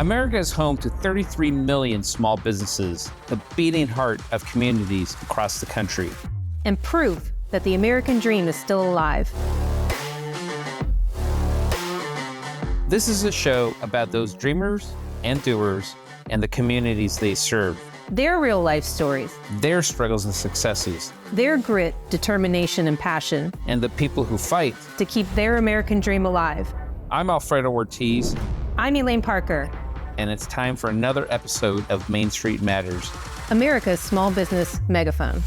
America is home to 33 million small businesses, the beating heart of communities across the country. And proof that the American dream is still alive. This is a show about those dreamers and doers and the communities they serve. Their real life stories. Their struggles and successes. Their grit, determination, and passion. And the people who fight to keep their American dream alive. I'm Alfredo Ortiz. I'm Elaine Parker. And it's time for another episode of Main Street Matters, America's small business megaphone.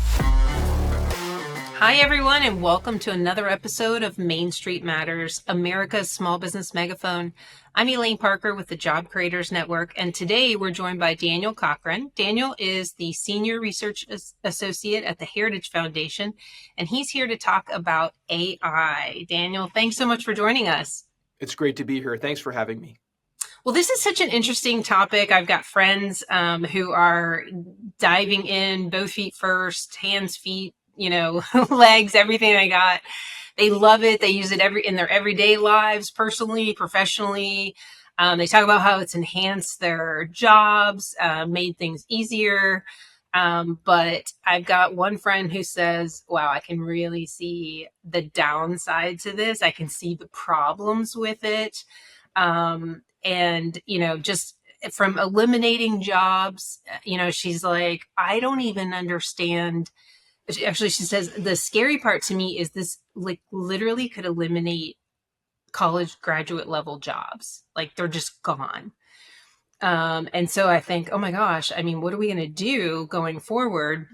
Hi, everyone, and welcome to another episode of Main Street Matters, America's small business megaphone. I'm Elaine Parker with the Job Creators Network, and today we're joined by Daniel Cochrane. Daniel is the Senior Research Associate at the Heritage Foundation, and he's here to talk about AI. Daniel, thanks so much for joining us. It's great to be here. Thanks for having me. Well, this is such an interesting topic. I've got friends who are diving in, both feet first, hands, feet, legs, everything I got. They love it. They use it in their everyday lives, personally, professionally. They talk about how it's enhanced their jobs, made things easier. But I've got one friend who says, wow, I can really see the downside to this. I can see the problems with it. And, just from eliminating jobs, she's like, I don't even understand. Actually, she says, the scary part to me is this, like, literally could eliminate college graduate level jobs. Like, they're just gone. And so I think, oh my gosh, what are we going to do going forward?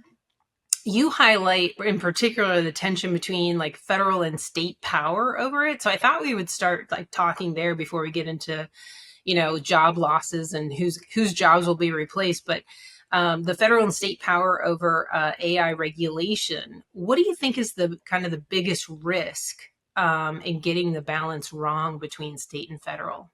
You highlight in particular the tension between like federal and state power over it. So I thought we would start like talking there before we get into, job losses and whose jobs will be replaced. But the federal and state power over AI regulation. What do you think is the kind of the biggest risk in getting the balance wrong between state and federal?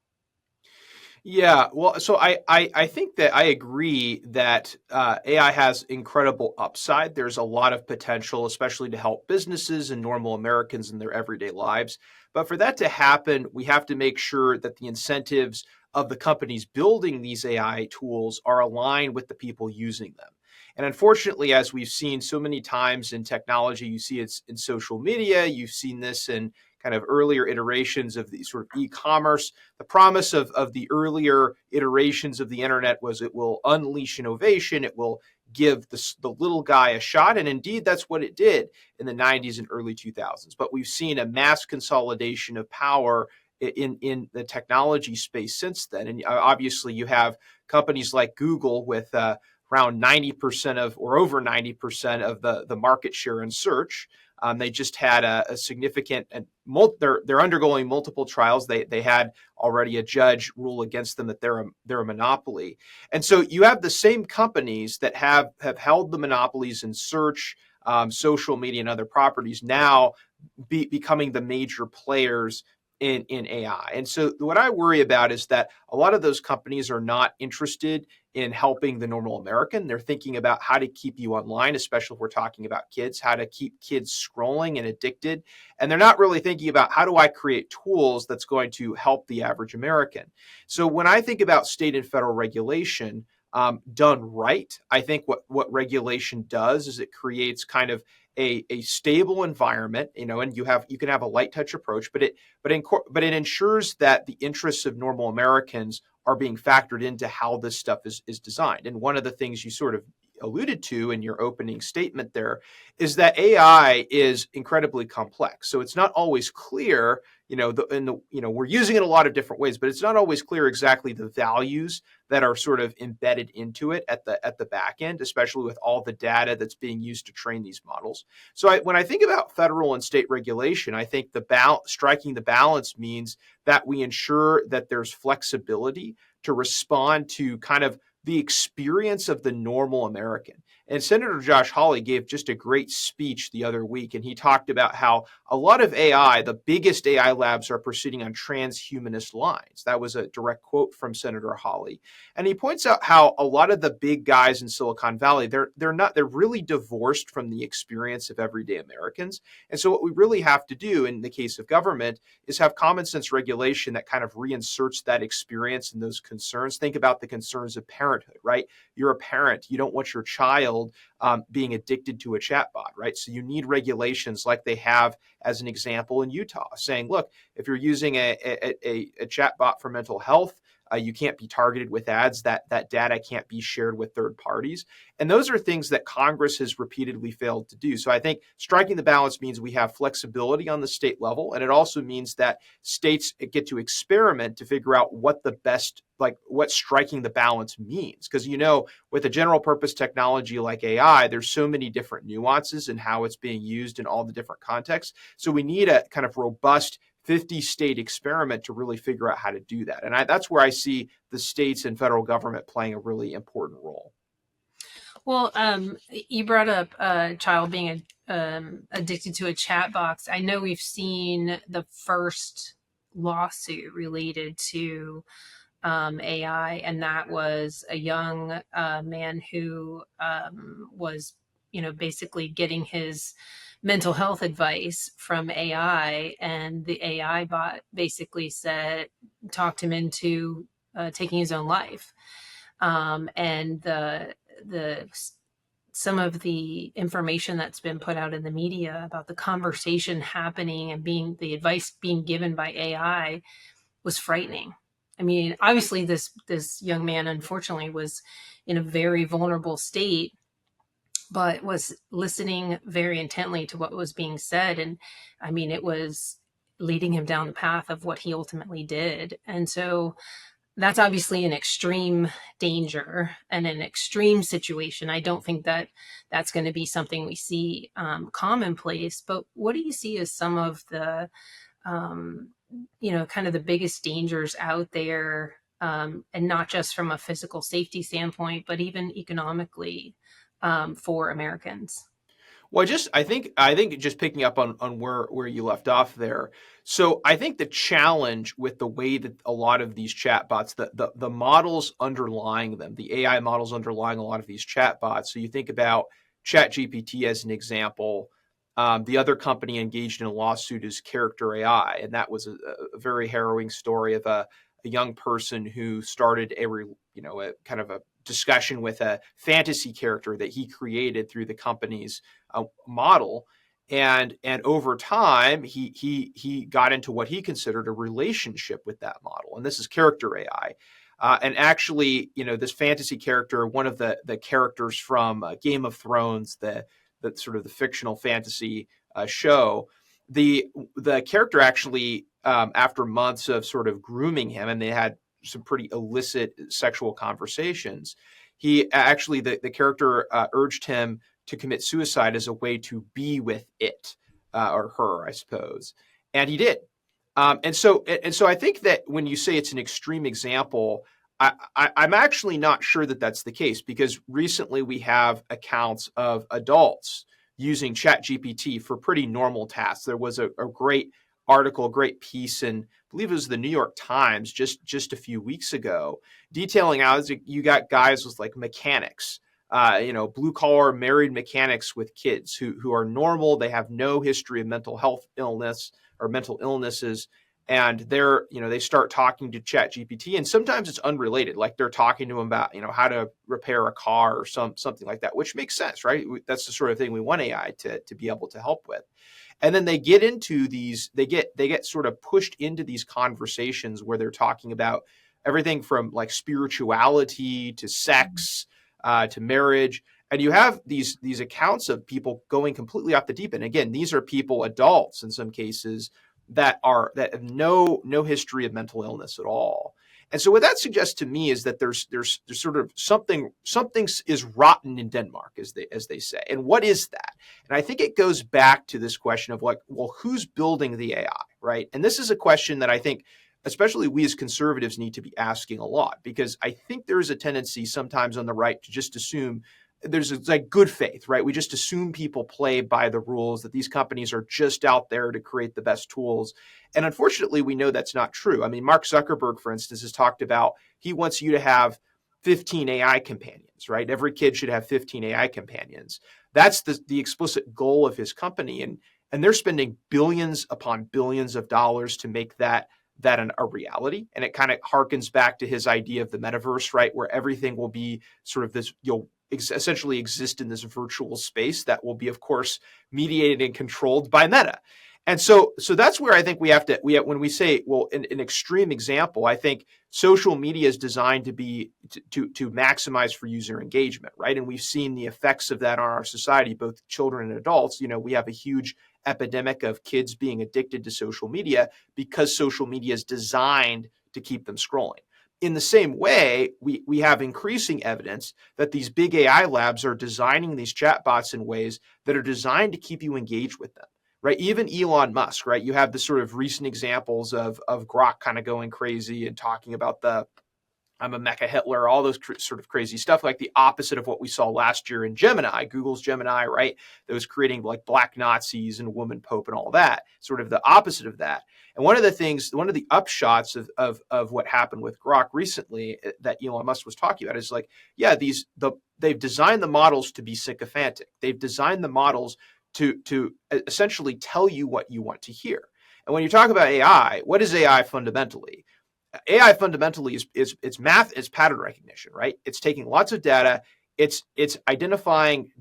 Yeah, well, so I think that I agree that AI has incredible upside. There's a lot of potential, especially to help businesses and normal Americans in their everyday lives. But for that to happen, we have to make sure that the incentives of the companies building these AI tools are aligned with the people using them. And unfortunately, as we've seen so many times in technology, you see it in social media, you've seen this in kind of earlier iterations of the sort of e-commerce. The promise of the earlier iterations of the internet was it will unleash innovation, it will give the little guy a shot. And indeed, that's what it did in the 90s and early 2000s. But we've seen a mass consolidation of power in the technology space since then. And obviously, you have companies like Google with around 90% of, or over 90% of the market share in search. They just had a significant, and they're undergoing multiple trials. They had already a judge rule against them that they're a monopoly. And so you have the same companies that have held the monopolies in search, social media, and other properties now becoming the major players in AI. And so what I worry about is that a lot of those companies are not interested in helping the normal American. They're thinking about how to keep you online, especially if we're talking about kids, how to keep kids scrolling and addicted. And they're not really thinking about how do I create tools that's going to help the average American. So when I think about state and federal regulation done right, I think what regulation does is it creates kind of a stable environment, and you can have a light touch approach, but it ensures that the interests of normal Americans are being factored into how this stuff is designed. And one of the things you sort of alluded to in your opening statement there is that AI is incredibly complex. So it's not always clear, we're using it a lot of different ways, but it's not always clear exactly the values that are sort of embedded into it at the back end, especially with all the data that's being used to train these models. So when I think about federal and state regulation, I think striking the balance means that we ensure that there's flexibility to respond to kind of the experience of the normal American. And Senator Josh Hawley gave just a great speech the other week, and he talked about how a lot of AI, the biggest AI labs, are proceeding on transhumanist lines. That was a direct quote from Senator Hawley. And he points out how a lot of the big guys in Silicon Valley, they're really divorced from the experience of everyday Americans. And so what we really have to do in the case of government is have common sense regulation that kind of reinserts that experience and those concerns. Think about the concerns of parenthood, right? You're a parent, you don't want your child being addicted to a chatbot, right? So you need regulations like they have, as an example, in Utah, saying, look, if you're using a chatbot for mental health, you can't be targeted with ads. That data can't be shared with third parties. And those are things that Congress has repeatedly failed to do. So I think striking the balance means we have flexibility on the state level. And it also means that states get to experiment to figure out what the best, like what striking the balance means. Because, with a general purpose technology like AI, there's so many different nuances in how it's being used in all the different contexts. So we need a kind of robust 50-state experiment to really figure out how to do that. And that's where I see the states and federal government playing a really important role. Well, you brought up a child being addicted to a chat box. I know we've seen the first lawsuit related to AI, and that was a young man who was, basically getting his mental health advice from AI, and the AI bot basically talked him into taking his own life. And some of the information that's been put out in the media about the conversation happening and the advice being given by AI was frightening. I mean, obviously this young man, unfortunately, was in a very vulnerable state, but was listening very intently to what was being said. And I mean, it was leading him down the path of what he ultimately did. And so that's obviously an extreme danger and an extreme situation. I don't think that that's going to be something we see commonplace. But what do you see as some of the, kind of the biggest dangers out there, and not just from a physical safety standpoint, but even economically for Americans? Well, I think just picking up on where you left off there. So I think the challenge with the way that a lot of these chatbots, the models underlying them, the AI models underlying a lot of these chatbots. So you think about ChatGPT as an example. The other company engaged in a lawsuit is Character AI, and that was a very harrowing story of a young person who started a kind of a discussion with a fantasy character that he created through the company's model, and over time he got into what he considered a relationship with that model, and this is Character AI. And actually, this fantasy character, one of the characters from Game of Thrones, the sort of the fictional fantasy show, the character actually, after months of sort of grooming him, and they had some pretty illicit sexual conversations, the character urged him to commit suicide as a way to be with it, or her, I suppose, and he did. And so I think that when you say it's an extreme example, I'm actually not sure that that's the case, because recently we have accounts of adults using ChatGPT for pretty normal tasks. There was a great article, a great piece in, I believe it was the New York Times just a few weeks ago, detailing how you got guys with like mechanics, blue collar married mechanics with kids who are normal. They have no history of mental health illness or mental illnesses. And they start talking to ChatGPT, and sometimes it's unrelated. Like they're talking to them about, how to repair a car or something like that, which makes sense, right? That's the sort of thing we want AI to be able to help with. And then they get into they get sort of pushed into these conversations where they're talking about everything from like spirituality to sex, to marriage. And you have these accounts of people going completely off the deep end. Again, these are people, adults in some cases, that have no history of mental illness at all. And so what that suggests to me is that there's sort of something is rotten in Denmark, as they say. And what is that? And I think it goes back to this question of like, well, who's building the AI, right? And this is a question that I think especially we as conservatives need to be asking a lot, because I think there is a tendency sometimes on the right to just assume there's like good faith, right? We just assume people play by the rules, that these companies are just out there to create the best tools. And unfortunately, we know that's not true. I mean, Mark Zuckerberg, for instance, has talked about he wants you to have 15 AI companions, right? Every kid should have 15 AI companions. That's the explicit goal of his company. And they're spending billions upon billions of dollars to make that a reality. And it kind of harkens back to his idea of the metaverse, right? Where everything will be sort of this, you'll essentially exist in this virtual space that will be, of course, mediated and controlled by Meta. And so that's where I think when we say, well, an extreme example, I think social media is designed to be to maximize for user engagement, right? And we've seen the effects of that on our society, both children and adults. We have a huge epidemic of kids being addicted to social media because social media is designed to keep them scrolling. In the same way, we have increasing evidence that these big AI labs are designing these chatbots in ways that are designed to keep you engaged with them. Right, even Elon Musk, right? You have the sort of recent examples of Grok kind of going crazy and talking about I'm a mecha Hitler, all those sort of crazy stuff, like the opposite of what we saw last year in Gemini, Google's Gemini, right? That was creating like black Nazis and woman Pope and all that, sort of the opposite of that. And one of the upshots of what happened with Grok recently that Elon Musk was talking about is like, yeah, they've designed the models to be sycophantic. They've designed the models to essentially tell you what you want to hear. And when you talk about AI, what is AI fundamentally? AI fundamentally is it's math, it's pattern recognition, right? It's taking lots of data, it's identifying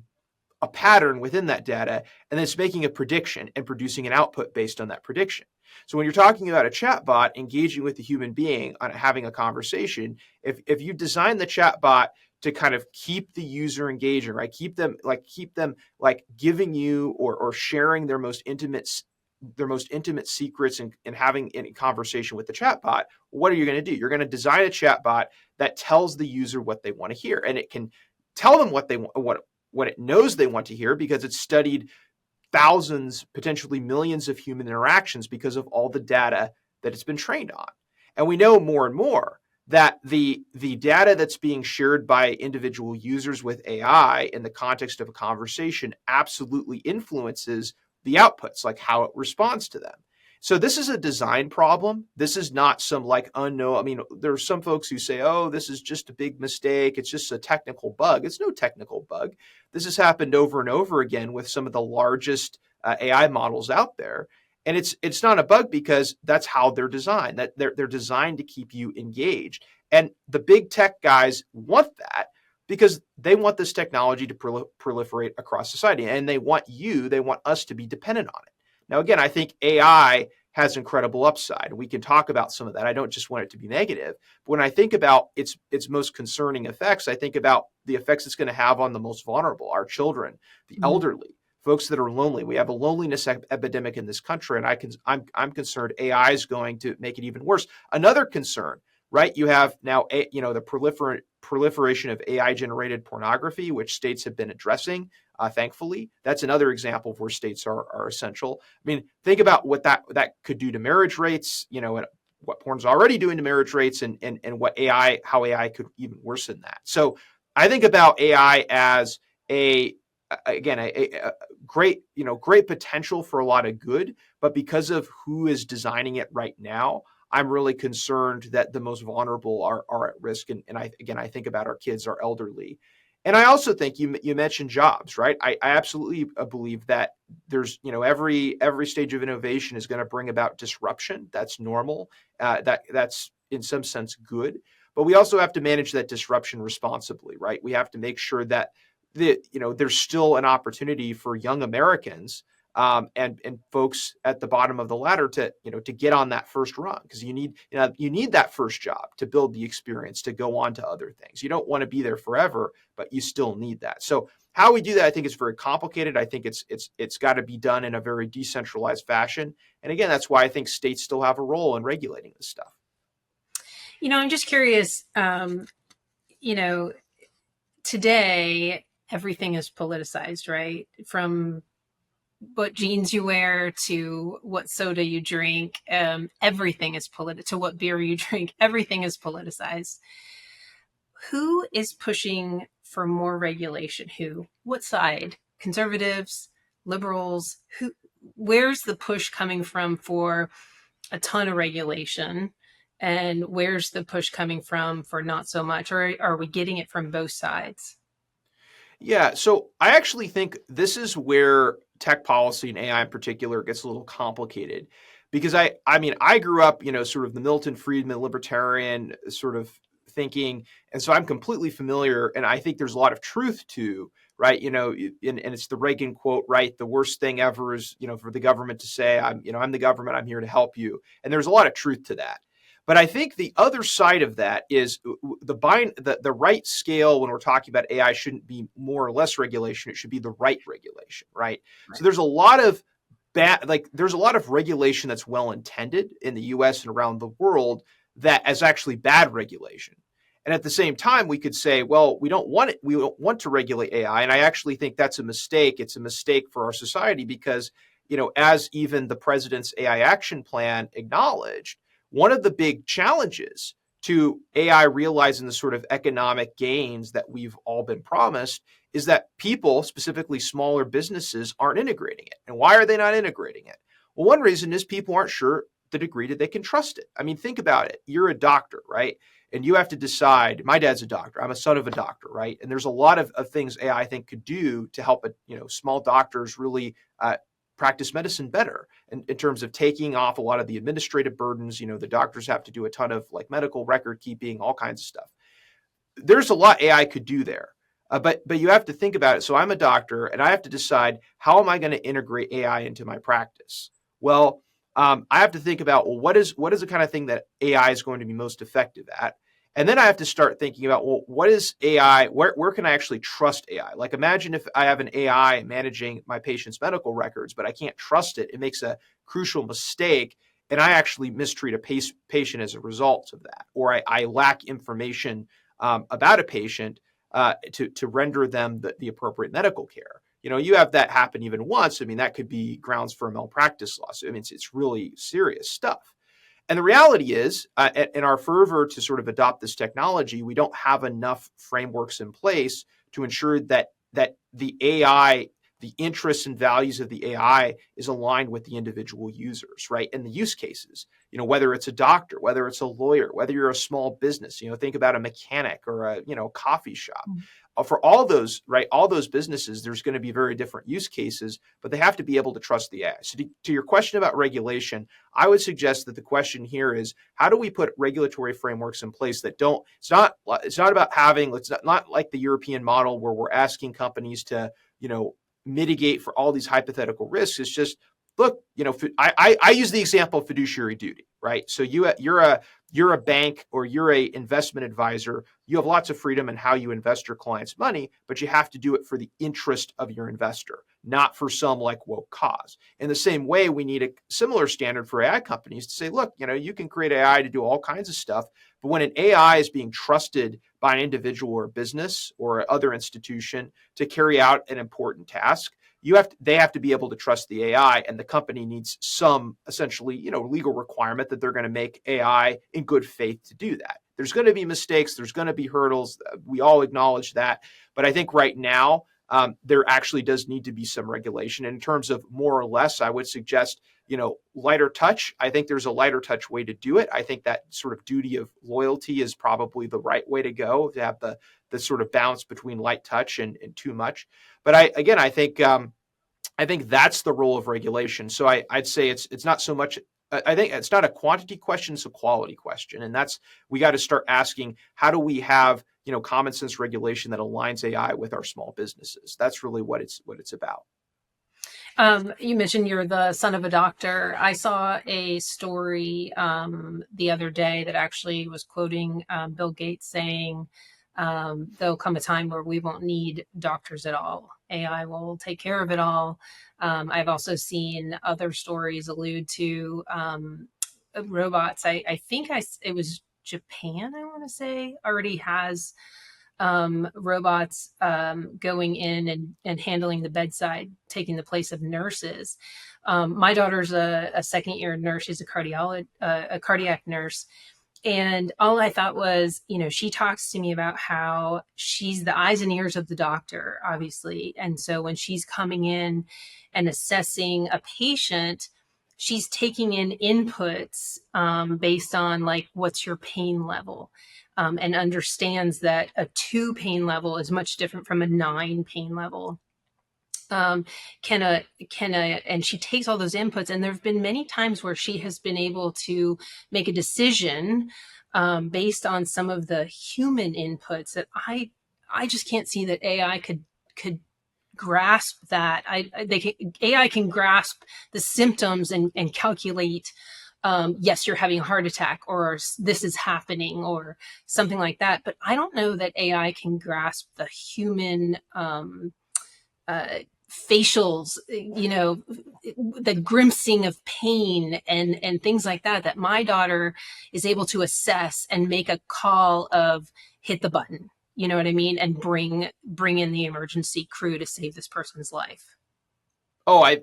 a pattern within that data, and then it's making a prediction and producing an output based on that prediction. So when you're talking about a chatbot engaging with a human being on having a conversation, if you design the chatbot to kind of keep the user engaging, right? Keep them giving you or sharing their most intimate secrets and having a conversation with the chatbot. What are you going to do? You're going to design a chatbot that tells the user what they want to hear, and it can tell them what it knows they want to hear because it's studied thousands, potentially millions of human interactions because of all the data that it's been trained on. And we know more and more that the data that's being shared by individual users with AI in the context of a conversation absolutely influences the outputs, like how it responds to them. So this is a design problem. This is not some like unknown. I mean, there are some folks who say, oh, this is just a big mistake. It's just a technical bug. It's no technical bug. This has happened over and over again with some of the largest AI models out there. And it's not a bug because that's how they're designed, that they're designed to keep you engaged. And the big tech guys want that because they want this technology to proliferate across society. And they want us to be dependent on it. Now, again, I think AI has incredible upside. We can talk about some of that. I don't just want it to be negative. But when I think about its most concerning effects, I think about the effects it's going to have on the most vulnerable, our children, the elderly, folks that are lonely. We have a loneliness epidemic in this country, and I'm concerned AI is going to make it even worse. Another concern, right? You have now, the proliferation of AI-generated pornography, which states have been addressing. Thankfully, that's another example of where states are essential. I mean, think about what that could do to marriage rates. And what porn's already doing to marriage rates, and how AI could even worsen that. So I think about AI as a great potential for a lot of good, but because of who is designing it right now, I'm really concerned that the most vulnerable are at risk. And I think about our kids, our elderly. And I also think you mentioned jobs, right? I absolutely believe that there's, every stage of innovation is going to bring about disruption. That's normal. That's in some sense good, but we also have to manage that disruption responsibly, right? We have to make sure that there's still an opportunity for young Americans and folks at the bottom of the ladder to get on that first rung, because you need that first job to build the experience to go on to other things. You don't want to be there forever, but you still need that. So how we do that, I think, is very complicated. I think it's got to be done in a very decentralized fashion. And again, that's why I think states still have a role in regulating this stuff. I'm just curious. Today everything is politicized, right? From what jeans you wear to what soda you drink, everything is to what beer you drink, everything is politicized. Who is pushing for more regulation? What side? Conservatives, liberals? Where's the push coming from for a ton of regulation? And where's the push coming from for not so much? Or are we getting it from both sides? Yeah, so I actually think this is where tech policy and AI in particular gets a little complicated because I mean I grew up, sort of the Milton Friedman libertarian sort of thinking, and so I'm completely familiar, and I think there's a lot of truth to, right, and it's the Reagan quote, right, the worst thing ever is, for the government to say I'm the government, I'm here to help you, and there's a lot of truth to that. But I think the other side of that is the right scale when we're talking about AI shouldn't be more or less regulation. It should be the right regulation, right? So there's a lot of there's a lot of regulation that's well intended in the US and around the world that is actually bad regulation. And at the same time, we could say, well, we don't want it. We don't want to regulate AI. And I actually think that's a mistake. It's a mistake for our society because, as even the president's AI action plan acknowledged, one of the big challenges to AI realizing the sort of economic gains that we've all been promised is that people, specifically smaller businesses, aren't integrating it. And why are they not integrating it? Well, one reason is people aren't sure the degree that they can trust it. I mean, think about it. You're a doctor, right? And you have to decide, my dad's a doctor. I'm a son of a doctor, right? And there's a lot of things AI, I think, could do to help, small doctors really practice medicine better in terms of taking off a lot of the administrative burdens. The doctors have to do a ton of like medical record keeping, all kinds of stuff. There's a lot AI could do there. But you have to think about it. So I'm a doctor and I have to decide, how am I going to integrate AI into my practice? Well, I have to think about, well, what is the kind of thing that AI is going to be most effective at? And then I have to start thinking about, well, what is AI? Where can I actually trust AI? Like, imagine if I have an AI managing my patient's medical records, but I can't trust it. It makes a crucial mistake, and I actually mistreat a patient as a result of that, or I lack information about a patient to render them the appropriate medical care. You have that happen even once. I mean, that could be grounds for a malpractice lawsuit. I mean, it's really serious stuff. And the reality is, in our fervor to sort of adopt this technology, we don't have enough frameworks in place to ensure that the AI, the interests and values of the AI is aligned with the individual users, right? And the use cases, whether it's a doctor, whether it's a lawyer, whether you're a small business, think about a mechanic or a, coffee shop. For all those, right, all those businesses, there's going to be very different use cases, but they have to be able to trust the AI. So to your question about regulation, I would suggest that the question here is, how do we put regulatory frameworks in place that don't, it's not about having, it's not like the European model where we're asking companies to, mitigate for all these hypothetical risks. It's just, look, I use the example of fiduciary duty, right? So you're a bank or you're a investment advisor. You have lots of freedom in how you invest your client's money, but you have to do it for the interest of your investor, not for some like woke cause. In the same way, we need a similar standard for AI companies to say, look, you can create AI to do all kinds of stuff, but when an AI is being trusted by an individual or business or other institution to carry out an important task, they have to be able to trust the AI, and the company needs some essentially, legal requirement that they're going to make AI in good faith to do that. There's going to be mistakes. There's going to be hurdles. We all acknowledge that. But I think right now, there actually does need to be some regulation. In terms of more or less, I would suggest, lighter touch. I think there's a lighter touch way to do it. I think that sort of duty of loyalty is probably the right way to go, to have the sort of balance between light touch and too much. But I think that's the role of regulation. So I'd say it's not so much. I think it's not a quantity question; it's a quality question, and we got to start asking, how do we have common sense regulation that aligns AI with our small businesses? That's really what it's about. You mentioned you're the son of a doctor. I saw a story the other day that actually was quoting Bill Gates saying, there'll come a time where we won't need doctors at all. AI will take care of it all. I've also seen other stories allude to robots. I think it was Japan, I want to say, already has robots going in and handling the bedside, taking the place of nurses. My daughter's a second year nurse. She's a cardiac nurse. And all I thought was, she talks to me about how she's the eyes and ears of the doctor, obviously. And so when she's coming in and assessing a patient, she's taking in inputs based on like, what's your pain level? And understands that a 2 pain level is much different from a 9 pain level. And she takes all those inputs, and there have been many times where she has been able to make a decision based on some of the human inputs that I just can't see that AI could grasp that. AI can grasp the symptoms and calculate. Yes, you're having a heart attack, or this is happening, or something like that. But I don't know that AI can grasp the human facials, the grimacing of pain and things like that my daughter is able to assess and make a call of hit the button, you know what I mean, and bring in the emergency crew to save this person's life. Oh, I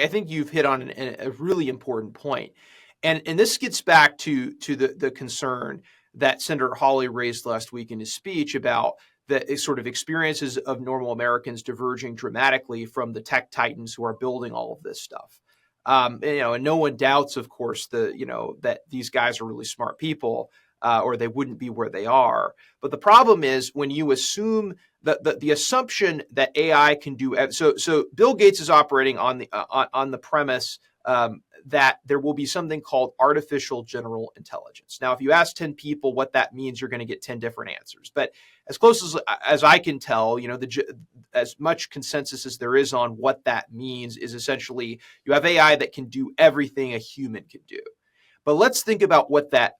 think you've hit on a really important point. And this gets back to the concern that Senator Hawley raised last week in his speech about the sort of experiences of normal Americans diverging dramatically from the tech titans who are building all of this stuff. And no one doubts, of course, that these guys are really smart people, or they wouldn't be where they are. But the problem is when you assume the assumption that AI can do so Bill Gates is operating on the premise that there will be something called artificial general intelligence. Now, if you ask 10 people what that means, you're going to get 10 different answers. But as close as I can tell, as much consensus as there is on what that means is essentially you have AI that can do everything a human can do. But let's think about what that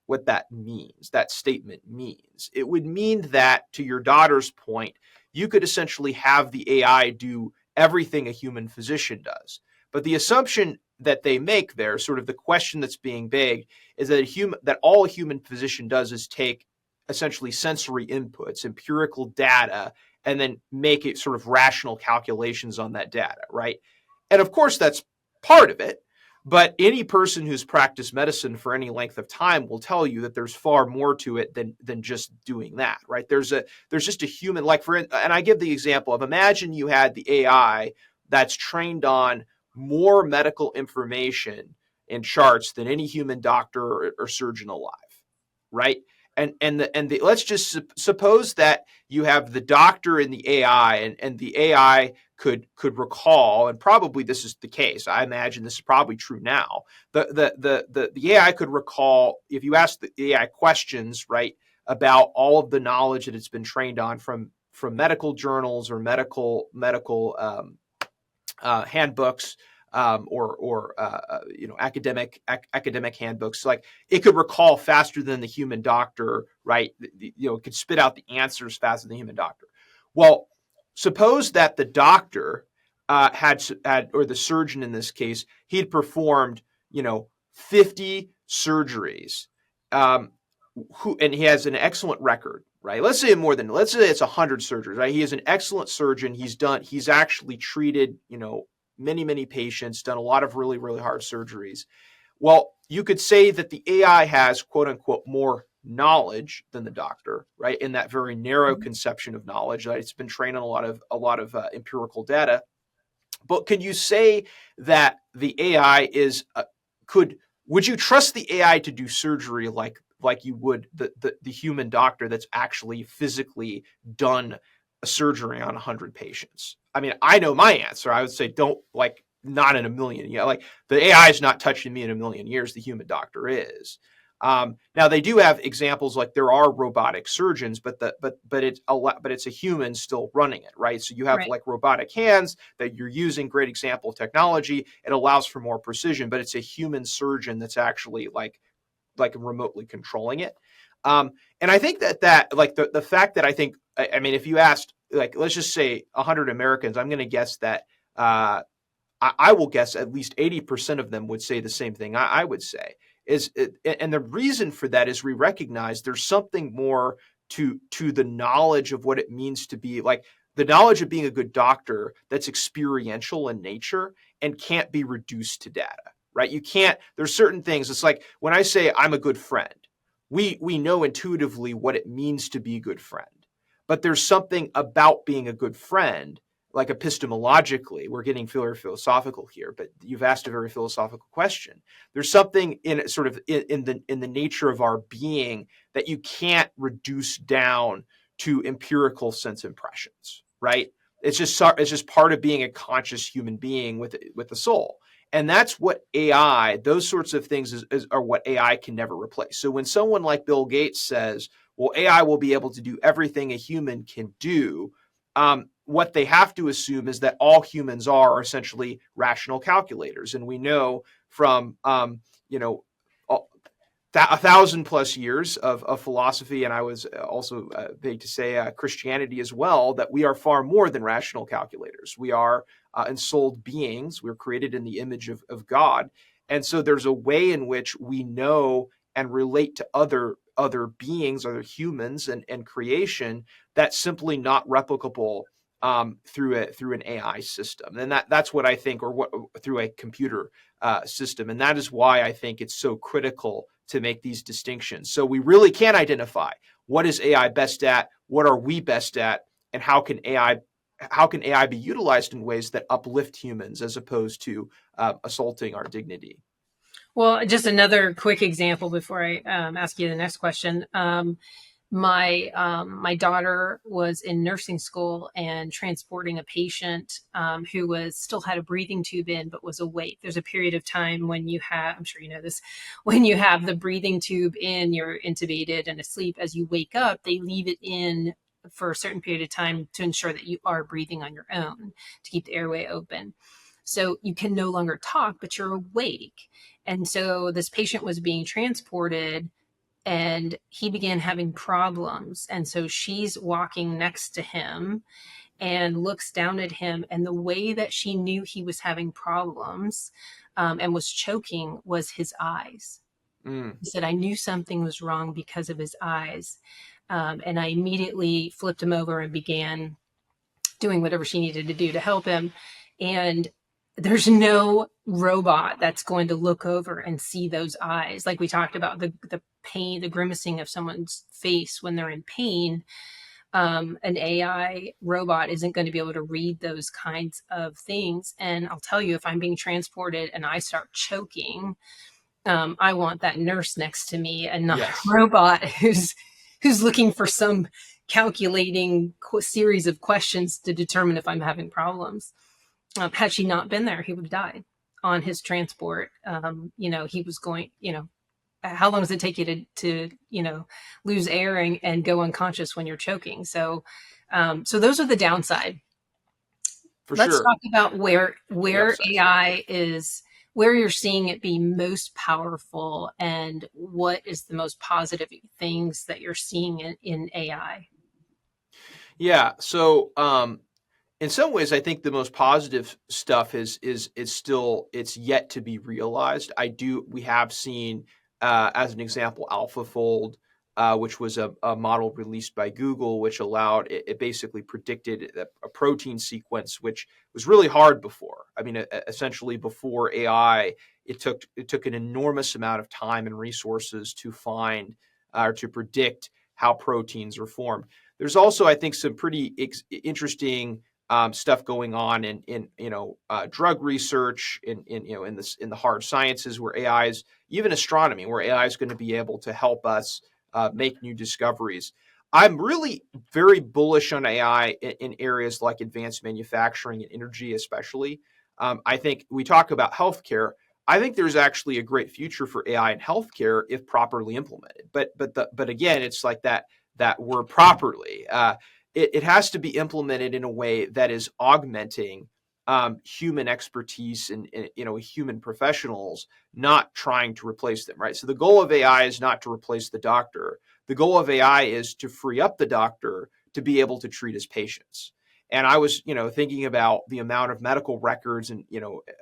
means, that statement means. It would mean that, to your daughter's point, you could essentially have the AI do everything a human physician does. But the assumption that they make there, sort of the question that's being begged, is that all a human physician does is take essentially sensory inputs, empirical data, and then make it sort of rational calculations on that data, right? And of course, that's part of it. But any person who's practiced medicine for any length of time will tell you that there's far more to it than just doing that, right? There's just a human, and I give the example of, imagine you had the AI that's trained on more medical information and charts than any human doctor or surgeon alive, right? And let's just suppose that you have the doctor in the AI, and the AI could recall, and probably this is the case. I imagine this is probably true now. The AI could recall, if you ask the AI questions, right, about all of the knowledge that it's been trained on from medical journals or medical handbooks, or academic handbooks. Like, it could recall faster than the human doctor, right? It could spit out the answers faster than the human doctor. Well, suppose that the doctor had, or the surgeon in this case, he'd performed 50 surgeries, and he has an excellent record, right? Let's say it's 100 surgeries, right? He is an excellent surgeon. He's actually treated, many patients, done a lot of really, really hard surgeries. Well, you could say that the AI has, quote unquote, more knowledge than the doctor, right? In that very narrow conception of knowledge, that it's been trained on a lot of empirical data. But could you say that the AI would you trust the AI to do surgery like you would the human doctor that's actually physically done a surgery on 100 patients? I mean, I know my answer. I would say not in a million. The AI is not touching me in a million years. The human doctor is. Now they do have examples, like there are robotic surgeons, but it's a human still running it, right? So you have like robotic hands that you're using. Great example of technology. It allows for more precision, but it's a human surgeon that's actually like remotely controlling it. And I think that like the fact that I mean, if you asked, like, let's just say 100 Americans, I'm going to guess that I will guess at least 80% of them would say the same thing I would say. And the reason for that is we recognize there's something more to the knowledge of what it means to be, like, the knowledge of being a good doctor that's experiential in nature and can't be reduced to data, right? There's certain things. It's like when I say I'm a good friend, we know intuitively what it means to be a good friend. But there's something about being a good friend, like epistemologically, we're getting very philosophical here, but you've asked a very philosophical question. There's something in sort of in the nature of our being that you can't reduce down to empirical sense impressions, right? It's just part of being a conscious human being with a soul. And that's what AI, those sorts of things are what AI can never replace. So when someone like Bill Gates says, well, AI will be able to do everything a human can do, what they have to assume is that all humans are essentially rational calculators. And we know from, you know, 1,000+ years of philosophy, and I was also big to say Christianity as well, that we are far more than rational calculators. We are ensouled beings. We're created in the image of God. And so there's a way in which we know and relate to other beings, other humans and creation that's simply not replicable through an AI system. And that's what I think, or what through a computer system. And that is why I think it's so critical to make these distinctions. So we really can identify what is AI best at, what are we best at, and how can AI be utilized in ways that uplift humans as opposed to assaulting our dignity. Well, just another quick example before I ask you the next question. My daughter was in nursing school and transporting a patient who was still had a breathing tube in but was awake. There's a period of time when you have, I'm sure you know this, when you have the breathing tube in, you're intubated and asleep. As you wake up, they leave it in for a certain period of time to ensure that you are breathing on your own, to keep the airway open. So you can no longer talk, but you're awake. And so this patient was being transported and he began having problems. And so she's walking next to him and looks down at him. And the way that she knew he was having problems and was choking was his eyes. He said, I knew something was wrong because of his eyes. And I immediately flipped him over and began doing whatever she needed to do to help him. And there's no robot that's going to look over and see those eyes. Like we talked about the pain, the grimacing of someone's face when they're in pain. An AI robot isn't going to be able to read those kinds of things. And I'll tell you, if I'm being transported and I start choking, I want that nurse next to me and not a robot who's looking for some calculating series of questions to determine if I'm having problems. Had she not been there, he would have died on his transport. He was going, how long does it take you to lose air and go unconscious when you're choking? So those are the downside. Let's talk about where AI is, where you're seeing it be most powerful, and what is the most positive things that you're seeing in AI. Yeah. So, in some ways, I think the most positive stuff is still, it's yet to be realized. We have seen, as an example, AlphaFold, which was a model released by Google, which allowed it basically predicted a protein sequence, which was really hard before. I mean, essentially before AI, it took an enormous amount of time and resources to find or to predict how proteins are formed. There's also, I think, some pretty interesting stuff going on in drug research, in the hard sciences, where AI is, even astronomy, where AI is going to be able to help us make new discoveries. I'm really very bullish on AI in areas like advanced manufacturing and energy, especially. I think we talk about healthcare. I think there's actually a great future for AI in healthcare if properly implemented. But again, it's like that word properly. It has to be implemented in a way that is augmenting human expertise and human professionals, not trying to replace them, right? So the goal of AI is not to replace the doctor. The goal of AI is to free up the doctor to be able to treat his patients. And I was, thinking about the amount of medical records and,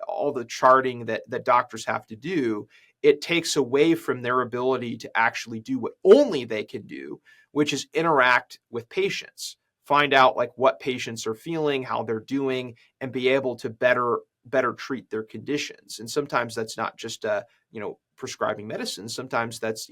all the charting that doctors have to do. It takes away from their ability to actually do what only they can do, which is interact with patients, find out like what patients are feeling, how they're doing, and be able to better better treat their conditions. And sometimes that's not just prescribing medicine. Sometimes that's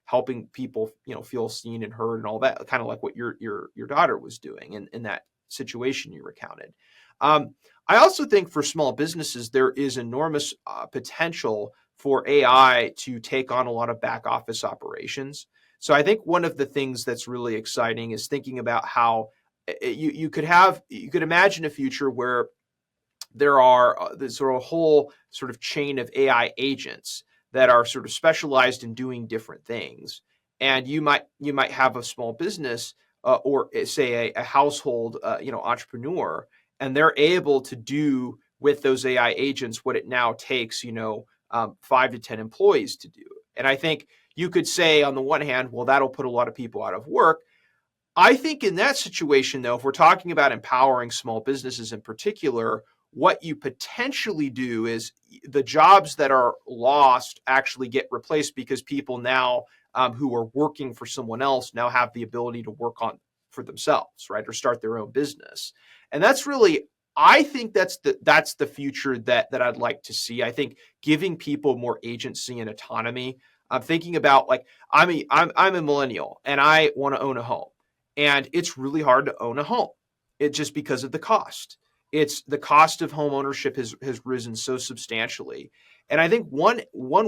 helping people feel seen and heard and all that, kind of like what your daughter was doing in that situation you recounted. I also think for small businesses there is enormous potential for AI to take on a lot of back office operations. So I think one of the things that's really exciting is thinking about how you could imagine a future where there's a whole sort of chain of AI agents that are sort of specialized in doing different things. And you might have a small business or say a household entrepreneur, and they're able to do with those AI agents what it now takes 5 to 10 employees to do. And I think you could say on the one hand, well, that'll put a lot of people out of work. I think in that situation, though, if we're talking about empowering small businesses in particular, what you potentially do is the jobs that are lost actually get replaced because people now who are working for someone else now have the ability to work for themselves, right, or start their own business. And that's really, I think that's the future that I'd like to see. I think giving people more agency and autonomy. I'm thinking about, like, I'm a millennial and I want to own a home, and it's really hard to own a home. It's just because of the cost. It's the cost of home ownership has risen so substantially. And I think one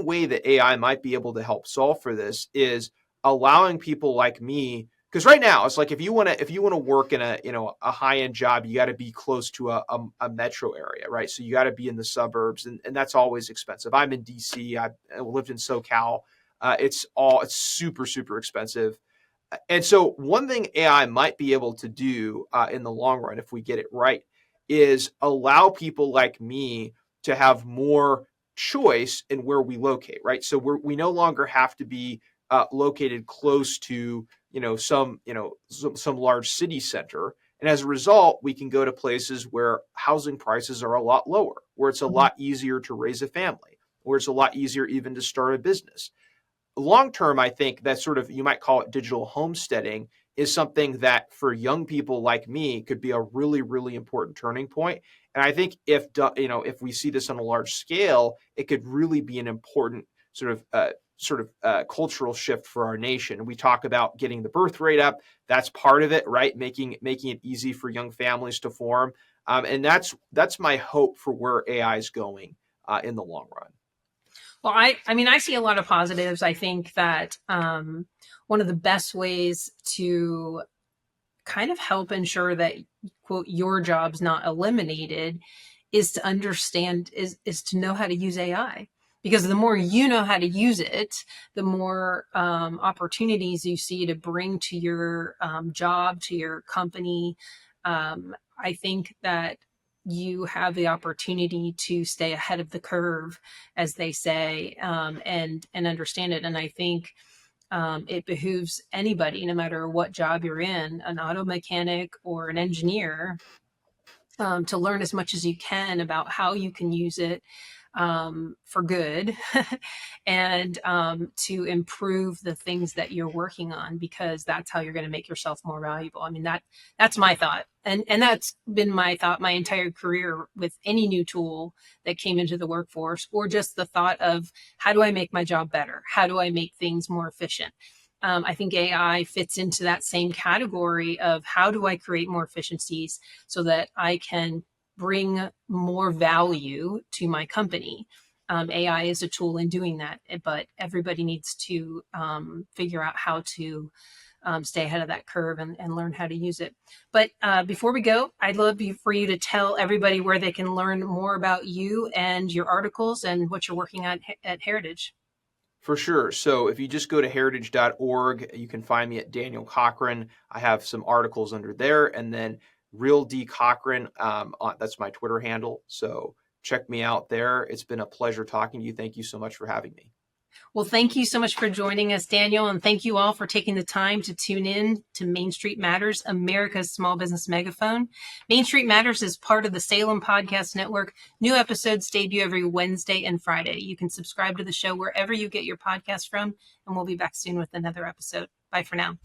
way that AI might be able to help solve for this is allowing people like me, because right now it's like if you want to work in a high-end job, you got to be close to a metro area, right? So you got to be in the suburbs, and that's always expensive. I'm in DC. I lived in SoCal. It's super, super expensive. And so one thing AI might be able to do in the long run, if we get it right, is allow people like me to have more choice in where we locate, right? So we no longer have to be located close to some large city center, and as a result, we can go to places where housing prices are a lot lower, where it's a lot easier to raise a family, where it's a lot easier even to start a business. Long term, I think that sort of, you might call it digital homesteading, is something that for young people like me could be a really, really important turning point. And I think if we see this on a large scale, it could really be an important sort of cultural shift for our nation. We talk about getting the birth rate up. That's part of it, right? Making it easy for young families to form. And that's my hope for where AI is going in the long run. Well, I mean, I see a lot of positives. I think that one of the best ways to kind of help ensure that, quote, your job's not eliminated is to understand, is to know how to use AI. Because the more you know how to use it, the more opportunities you see to bring to your job, to your company. I think that you have the opportunity to stay ahead of the curve, as they say, and understand it. And I think it behooves anybody, no matter what job you're in, an auto mechanic or an engineer, to learn as much as you can about how you can use it for good and to improve the things that you're working on, because that's how you're going to make yourself more valuable. I mean, that's my thought. And that's been my thought my entire career with any new tool that came into the workforce, or just the thought of, how do I make my job better? How do I make things more efficient? I think AI fits into that same category of, how do I create more efficiencies so that I can bring more value to my company. AI is a tool in doing that, but everybody needs to figure out how to stay ahead of that curve and learn how to use it. But before we go, I'd love for you to tell everybody where they can learn more about you and your articles and what you're working on at Heritage. For sure. So if you just go to heritage.org, you can find me at Daniel Cochrane. I have some articles under there, and then Real D Cochrane, that's my Twitter handle. So check me out there. It's been a pleasure talking to you. Thank you so much for having me. Well, thank you so much for joining us, Daniel. And thank you all for taking the time to tune in to Main Street Matters, America's small business megaphone. Main Street Matters is part of the Salem Podcast Network. New episodes debut every Wednesday and Friday. You can subscribe to the show wherever you get your podcast from, and we'll be back soon with another episode. Bye for now.